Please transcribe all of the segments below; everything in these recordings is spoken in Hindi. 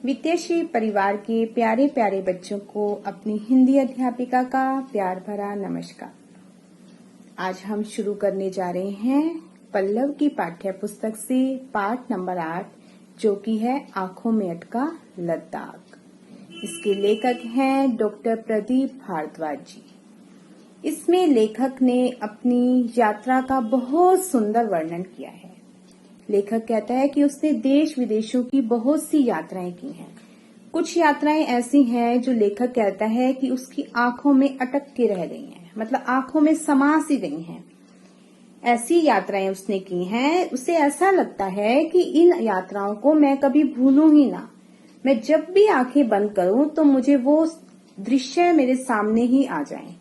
विद्याश्री परिवार के प्यारे प्यारे बच्चों को अपनी हिंदी अध्यापिका का प्यार भरा नमस्कार। आज हम शुरू करने जा रहे हैं पल्लव की पाठ्य पुस्तक से पाठ नंबर 8, जो कि है आंखों में अटका लद्दाख। इसके लेखक हैं डॉक्टर प्रदीप भारद्वाज जी। इसमें लेखक ने अपनी यात्रा का बहुत सुंदर वर्णन किया है। लेखक कहता है कि उसने देश विदेशों की बहुत सी यात्राएं की हैं। कुछ यात्राएं ऐसी हैं जो लेखक कहता है कि उसकी आंखों में अटक के रह गई हैं, मतलब आंखों में समा सी गई हैं। ऐसी यात्राएं उसने की हैं, उसे ऐसा लगता है कि इन यात्राओं को मैं कभी भूलूं ही ना। मैं जब भी आंखें बंद करूं तो मुझे वो दृश्य मेरे सामने ही आ जाएं।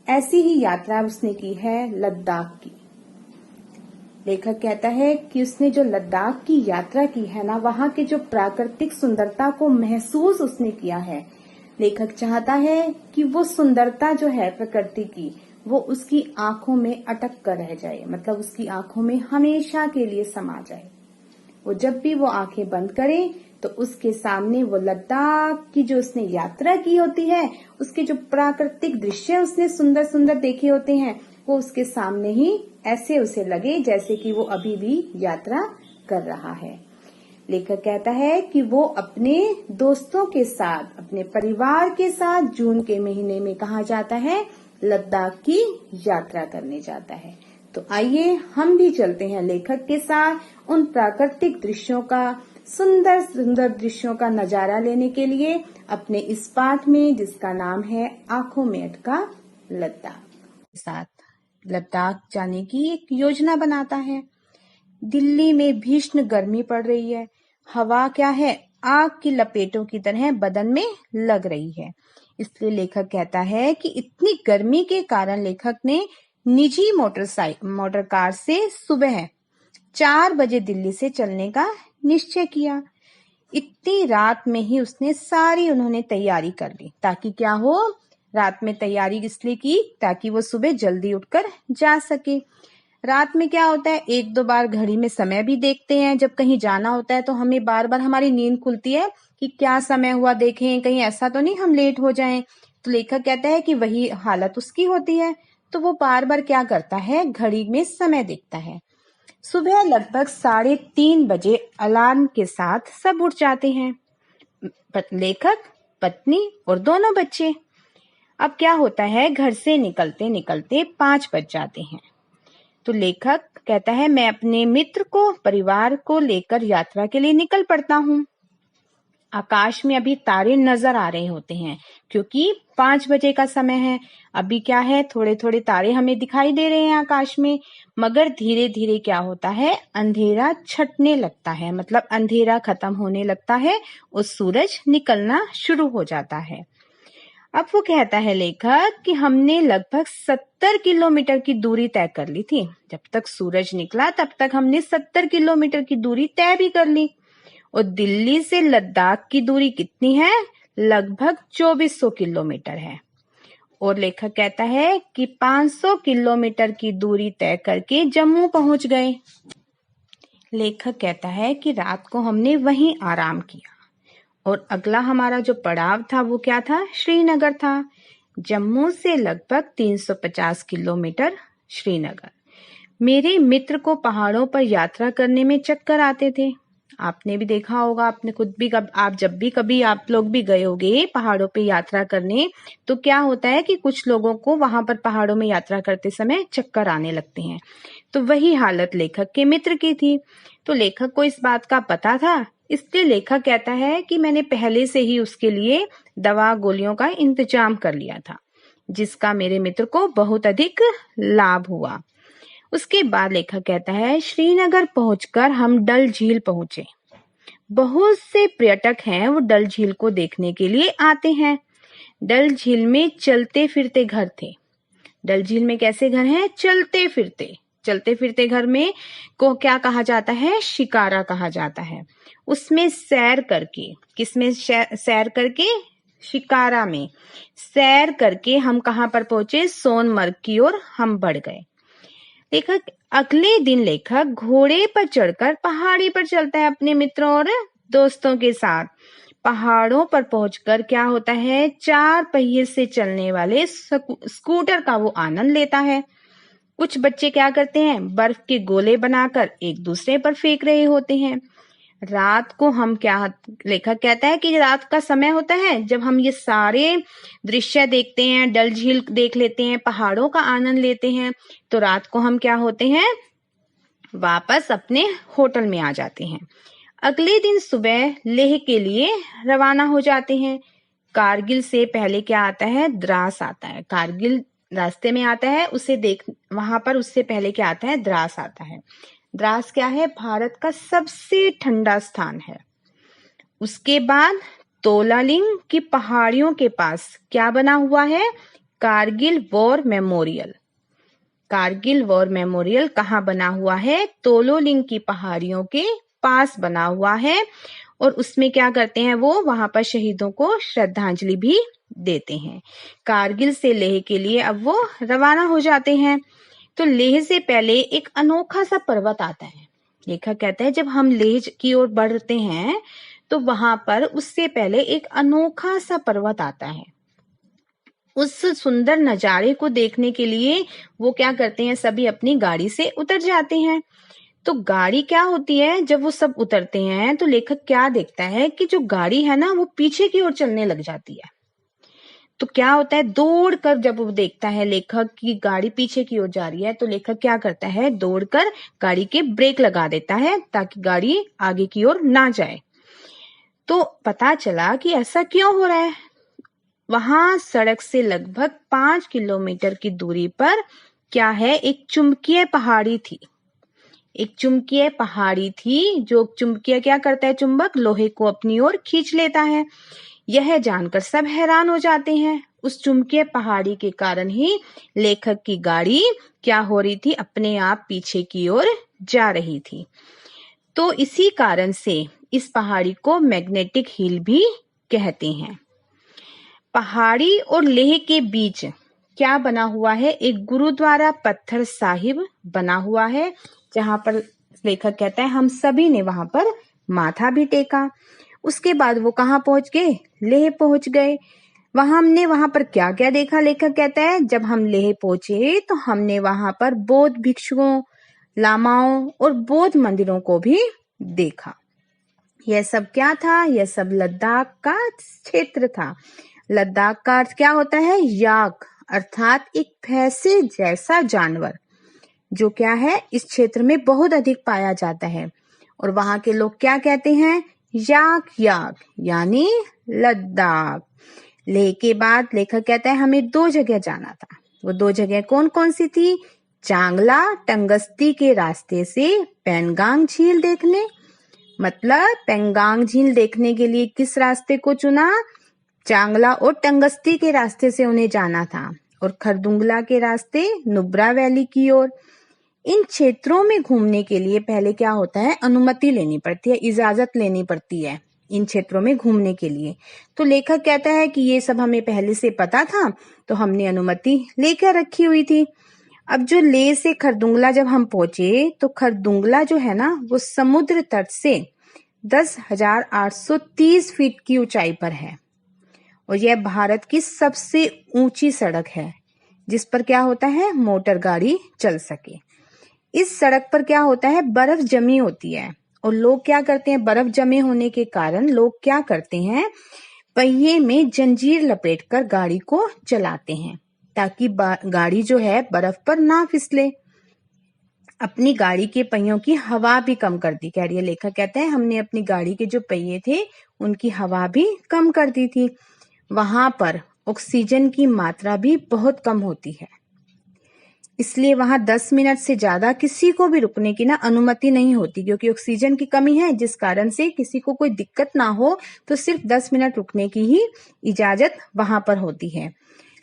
ऐसी ही यात्रा उसने की है लद्दाख की। लेखक कहता है कि उसने जो लद्दाख की यात्रा की है ना, वहां के जो प्राकृतिक सुंदरता को महसूस उसने किया है। लेखक चाहता है कि वो सुंदरता जो है प्रकृति की, वो उसकी आंखों में अटक कर रह जाए, मतलब उसकी आंखों में हमेशा के लिए समा जाए। वो जब भी वो आंखें बंद करे तो उसके सामने वो लद्दाख की जो उसने यात्रा की होती है, उसके जो प्राकृतिक दृश्य उसने सुंदर सुंदर देखे होते हैं, वो उसके सामने ही ऐसे उसे लगे जैसे कि वो अभी भी यात्रा कर रहा है। लेखक कहता है कि वो अपने दोस्तों के साथ, अपने परिवार के साथ जून के महीने में कहा जाता है लद्दाख की यात्रा करने जाता है। तो आइए हम भी चलते हैं लेखक के साथ उन प्राकृतिक दृश्यों का, सुंदर सुंदर दृश्यों का नजारा लेने के लिए अपने इस पाठ में, जिसका नाम है आंखों में अटका लद्दाख। साथ लद्दाख जाने की एक योजना बनाता है। दिल्ली में भीषण गर्मी पड़ रही है। हवा क्या है, आग की लपेटों की तरह बदन में लग रही है। इसलिए लेखक कहता है कि इतनी गर्मी के कारण लेखक ने निजी मोटर कार से सुबह 4 बजे दिल्ली से चलने का निश्चय किया। इतनी रात में ही उन्होंने तैयारी कर ली, ताकि क्या हो, रात में तैयारी इसलिए की ताकि वो सुबह जल्दी उठकर जा सके। रात में क्या होता है, 1-2 बार घड़ी में समय भी देखते हैं। जब कहीं जाना होता है तो हमें बार बार हमारी नींद खुलती है कि क्या समय हुआ, देखें कहीं ऐसा तो नहीं हम लेट हो जाएं। तो लेखक कहता है कि वही हालत उसकी होती है। तो वो बार बार क्या करता है, घड़ी में समय देखता है। सुबह लगभग 3:30 बजे अलार्म के साथ सब उठ जाते हैं, लेखक, पत्नी और दोनों बच्चे। अब क्या होता है, घर से निकलते निकलते 5 बज जाते हैं। तो लेखक कहता है मैं अपने मित्र को, परिवार को लेकर यात्रा के लिए निकल पड़ता हूँ। आकाश में अभी तारे नजर आ रहे होते हैं, क्योंकि 5 बजे का समय है। अभी क्या है, थोड़े थोड़े तारे हमें दिखाई दे रहे हैं आकाश में। मगर धीरे धीरे क्या होता है, अंधेरा छटने लगता है, मतलब अंधेरा खत्म होने लगता है और सूरज निकलना शुरू हो जाता है। अब वो कहता है लेखक कि हमने लगभग 70 किलोमीटर की दूरी तय कर ली थी। जब तक सूरज निकला तब तक हमने 70 किलोमीटर की दूरी तय भी कर ली। और दिल्ली से लद्दाख की दूरी कितनी है, लगभग 2400 किलोमीटर है। और लेखक कहता है कि 500 किलोमीटर की दूरी तय करके जम्मू पहुंच गए। लेखक कहता है कि रात को हमने वहीं आराम किया और अगला हमारा जो पड़ाव था वो क्या था, श्रीनगर था। जम्मू से लगभग 350 किलोमीटर श्रीनगर। मेरे मित्र को पहाड़ों पर यात्रा करने में चक्कर आते थे। आपने भी देखा होगा, आपने खुद भी आप जब भी कभी आप लोग भी गए होंगे पहाड़ों पे यात्रा करने, तो क्या होता है कि कुछ लोगों को वहां पर पहाड़ों में यात्रा करते समय चक्कर आने लगते हैं। तो वही हालत लेखक के मित्र की थी। तो लेखक को इस बात का पता था, इसलिए लेखक कहता है कि मैंने पहले से ही उसके लिए दवा गोलियों का इंतजाम कर लिया था, जिसका मेरे मित्र को बहुत अधिक लाभ हुआ। उसके बाद लेखक कहता है श्रीनगर पहुंचकर हम डल झील पहुंचे। बहुत से पर्यटक हैं वो डल झील को देखने के लिए आते हैं। डल झील में चलते फिरते घर थे। डल झील में कैसे घर हैं, चलते फिरते घर में को क्या कहा जाता है, शिकारा कहा जाता है। उसमें सैर करके, किसमें सैर करके, शिकारा में सैर करके हम कहां पर पहुंचे, सोनमर्ग की ओर हम बढ़ गए। लेखक अगले दिन घोड़े पर चढ़कर पहाड़ी पर चलता है अपने मित्रों और दोस्तों के साथ। पहाड़ों पर पहुंचकर क्या होता है, 4 पहिए से चलने वाले स्कूटर का वो आनंद लेता है। कुछ बच्चे क्या करते हैं, बर्फ के गोले बनाकर एक दूसरे पर फेंक रहे होते हैं। रात को हम क्या, लेखक कहता है कि रात का समय होता है जब हम ये सारे दृश्य देखते हैं, डल झील देख लेते हैं, पहाड़ों का आनंद लेते हैं, तो रात को हम क्या होते हैं, वापस अपने होटल में आ जाते हैं। अगले दिन सुबह लेह के लिए रवाना हो जाते हैं। कारगिल से पहले क्या आता है, द्रास आता है। कारगिल रास्ते में आता है, उसे देख वहां पर उससे पहले क्या आता है, द्रास आता है। द्रास क्या है, भारत का सबसे ठंडा स्थान है। उसके बाद तोलालिंग की पहाड़ियों के पास क्या बना हुआ है, Kargil war memorial. Kargil war memorial कहाँ बना हुआ है, तोलोलिंग की पहाड़ियों के पास बना हुआ है। और उसमें क्या करते हैं, वो वहां पर शहीदों को श्रद्धांजलि भी देते हैं। कारगिल से लेह के लिए अब वो रवाना हो जाते हैं। तो लेह से पहले एक अनोखा सा पर्वत आता है। लेखक कहते हैं जब हम लेह की ओर बढ़ते हैं तो वहां पर उससे पहले एक अनोखा सा पर्वत आता है। उस सुंदर नजारे को देखने के लिए वो क्या करते हैं, सभी अपनी गाड़ी से उतर जाते हैं। तो गाड़ी क्या होती है, जब वो सब उतरते हैं तो लेखक क्या देखता है कि जो गाड़ी है ना वो पीछे की ओर चलने लग जाती है। तो क्या होता है, दौड़कर जब वो देखता है लेखक की गाड़ी पीछे की ओर जा रही है, तो लेखक क्या करता है, दौड़कर गाड़ी के ब्रेक लगा देता है ताकि गाड़ी आगे की ओर ना जाए। तो पता चला कि ऐसा क्यों हो रहा है। वहां सड़क से लगभग 5 किलोमीटर की दूरी पर क्या है, एक चुंबकीय पहाड़ी थी। एक चुंबकीय पहाड़ी थी, जो चुंबकीय क्या करता है, चुंबक लोहे को अपनी ओर खींच लेता है। यह जानकर सब हैरान हो जाते हैं। उस चुंबकीय पहाड़ी के कारण ही लेखक की गाड़ी क्या हो रही थी, अपने आप पीछे की ओर जा रही थी। तो इसी कारण से इस पहाड़ी को मैग्नेटिक हिल भी कहते हैं। पहाड़ी और लेह के बीच क्या बना हुआ है, एक गुरुद्वारा पत्थर साहिब बना हुआ है, जहां पर लेखक कहता है हम सभी ने वहां पर माथा भी टेका। उसके बाद वो कहाँ पहुंच गए, लेह पहुंच गए। हमने वहां पर क्या क्या देखा, लेखक कहता है जब हम लेह पहुंचे तो हमने वहां पर बौद्ध भिक्षुओं, लामाओं और बौद्ध मंदिरों को भी देखा। यह सब क्या था, यह सब लद्दाख का क्षेत्र था। लद्दाख का अर्थ क्या होता है, याक, अर्थात एक भैंसे जैसा जानवर, जो क्या है इस क्षेत्र में बहुत अधिक पाया जाता है। और वहां के लोग क्या कहते हैं, याक याक, यानी लद्दाख। लेह के बाद लेखक कहता है हमें 2 जगह जाना था। वो 2 जगह कौन कौन सी थी, चांगला टंगस्ती के रास्ते से पेंगांग झील देखने, मतलब पेंगांग झील देखने के लिए किस रास्ते को चुना, चांगला और टंगस्ती के रास्ते से उन्हें जाना था। और खरदुंगला के रास्ते नुब्रा वैली की ओर। इन क्षेत्रों में घूमने के लिए पहले क्या होता है, अनुमति लेनी पड़ती है, इजाजत लेनी पड़ती है इन क्षेत्रों में घूमने के लिए। तो लेखक कहता है कि ये सब हमें पहले से पता था, तो हमने अनुमति लेकर रखी हुई थी। अब जो लेह से खरदुंगला जब हम पहुंचे, तो खरदुंगला जो है ना वो समुद्र तट से 10,830 फीट की ऊंचाई पर है। और यह भारत की सबसे ऊंची सड़क है जिस पर क्या होता है, मोटर गाड़ी चल सके। इस सड़क पर क्या होता है, बर्फ जमी होती है। और लोग क्या करते हैं, बर्फ जमे होने के कारण लोग क्या करते हैं, पहिए में जंजीर लपेटकर गाड़ी को चलाते हैं ताकि गाड़ी जो है बर्फ पर ना फिसले। अपनी गाड़ी के पहियों की हवा भी कम कर दी, कह रही है लेखक कहते हैं हमने अपनी गाड़ी के जो पहिए थे उनकी हवा भी कम कर दी थी। वहां पर ऑक्सीजन की मात्रा भी बहुत कम होती है, इसलिए वहां 10 मिनट से ज्यादा किसी को भी रुकने की ना अनुमति नहीं होती, क्योंकि ऑक्सीजन की कमी है, जिस कारण से किसी को कोई दिक्कत ना हो तो सिर्फ 10 मिनट रुकने की ही इजाजत वहां पर होती है।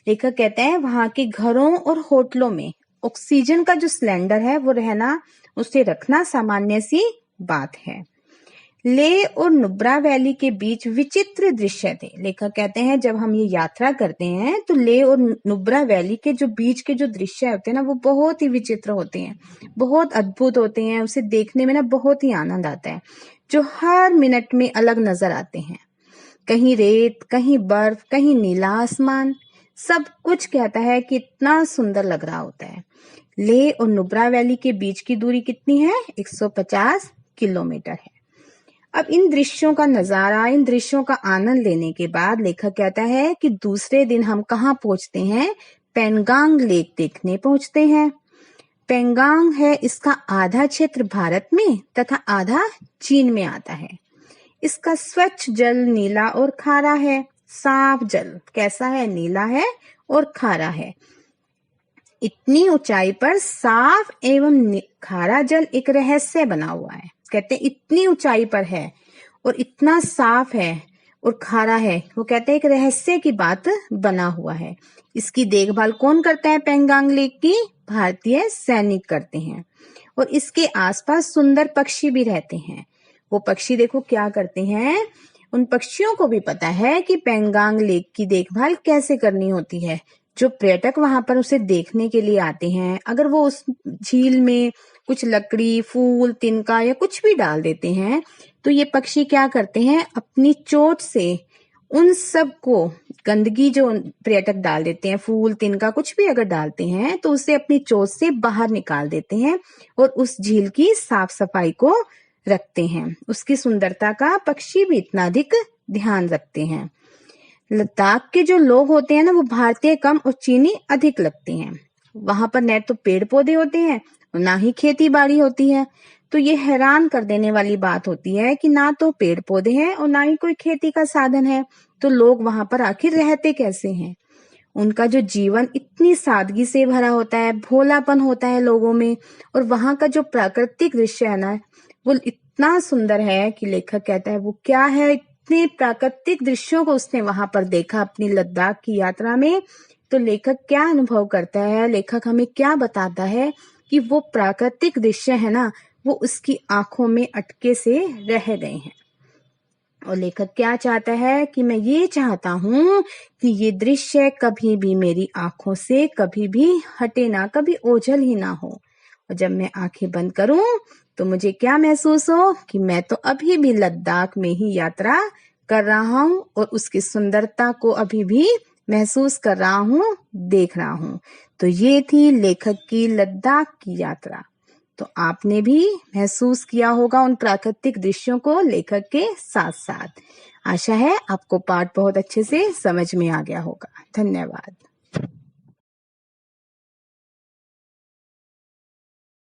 लेखक कहते हैं वहां के घरों और होटलों में ऑक्सीजन का जो सिलेंडर है वो रहना, उसे रखना सामान्य सी बात है। लेह और नुब्रा वैली के बीच विचित्र दृश्य थे। लेखक कहते हैं जब हम ये यात्रा करते हैं तो लेह और नुब्रा वैली के जो बीच के जो दृश्य होते हैं ना वो बहुत ही विचित्र होते हैं, बहुत अद्भुत होते हैं। उसे देखने में ना बहुत ही आनंद आता है, जो हर मिनट में अलग नजर आते हैं। कहीं रेत, कहीं बर्फ, कहीं नीला आसमान, सब कुछ कहता है कि इतना सुंदर लग रहा होता है। लेह और नुब्रा वैली के बीच की दूरी कितनी है? 150 किलोमीटर है। अब इन दृश्यों का नजारा, इन दृश्यों का आनंद लेने के बाद लेखक कहता है कि दूसरे दिन हम कहाँ पहुंचते हैं? पेंगांग लेक देखने पहुंचते हैं। पेंगांग है, इसका आधा क्षेत्र भारत में तथा आधा चीन में आता है। इसका स्वच्छ जल नीला और खारा है। साफ जल कैसा है? नीला है और खारा है। इतनी ऊंचाई पर साफ एवं खारा जल एक रहस्य बना हुआ है। कहते हैं इतनी ऊंचाई पर है और इतना साफ है और खारा है, वो कहते हैं एक रहस्य की बात बना हुआ है। इसकी देखभाल कौन करता है? पेंगांग लेक की भारतीय सैनिक करते हैं। और इसके आसपास सुंदर पक्षी भी रहते हैं। वो पक्षी देखो क्या करते हैं, उन पक्षियों को भी पता है कि पेंगांग लेक की देखभाल कैसे करनी होती है। जो पर्यटक वहां पर उसे देखने के लिए आते हैं, अगर वो उस झील में कुछ लकड़ी, फूल, तिनका या कुछ भी डाल देते हैं, तो ये पक्षी क्या करते हैं, अपनी चोंच से उन सब को, गंदगी जो पर्यटक डाल देते हैं, फूल, तिनका कुछ भी अगर डालते हैं, तो उसे अपनी चोंच से बाहर निकाल देते हैं और उस झील की साफ सफाई को रखते हैं। उसकी सुंदरता का पक्षी भी इतना अधिक ध्यान रखते हैं। लद्दाख के जो लोग होते हैं ना, वो भारतीय कम और चीनी अधिक लगते हैं। वहां पर न तो पेड़ पौधे होते हैं और ना ही खेती बाड़ी होती है। तो ये हैरान कर देने वाली बात होती है कि ना तो पेड़ पौधे हैं और ना ही कोई खेती का साधन है, तो लोग वहां पर आखिर रहते कैसे हैं? उनका जो जीवन इतनी सादगी से भरा होता है, भोलापन होता है लोगों में, और वहां का जो प्राकृतिक दृश्य है ना, वो इतना सुंदर है कि लेखक कहता है वो क्या है, इतने प्राकृतिक दृश्यों को उसने वहां पर देखा अपनी लद्दाख की यात्रा में। तो लेखक क्या अनुभव करता है, लेखक हमें क्या बताता है कि वो प्राकृतिक दृश्य है ना, वो उसकी आंखों में अटके से रह गए हैं। और लेखक क्या चाहता है कि मैं ये चाहता हूं कि ये दृश्य कभी भी मेरी आंखों से कभी भी हटे ना, कभी ओझल ही ना हो। और जब मैं आंखें बंद करूं तो मुझे क्या महसूस हो कि मैं तो अभी भी लद्दाख में ही यात्रा कर रहा हूं और उसकी सुंदरता को अभी भी महसूस कर रहा हूं, देख रहा हूं। तो ये थी लेखक की लद्दाख की यात्रा। तो आपने भी महसूस किया होगा उन प्राकृतिक दृश्यों को लेखक के साथ साथ। आशा है आपको पाठ बहुत अच्छे से समझ में आ गया होगा। धन्यवाद।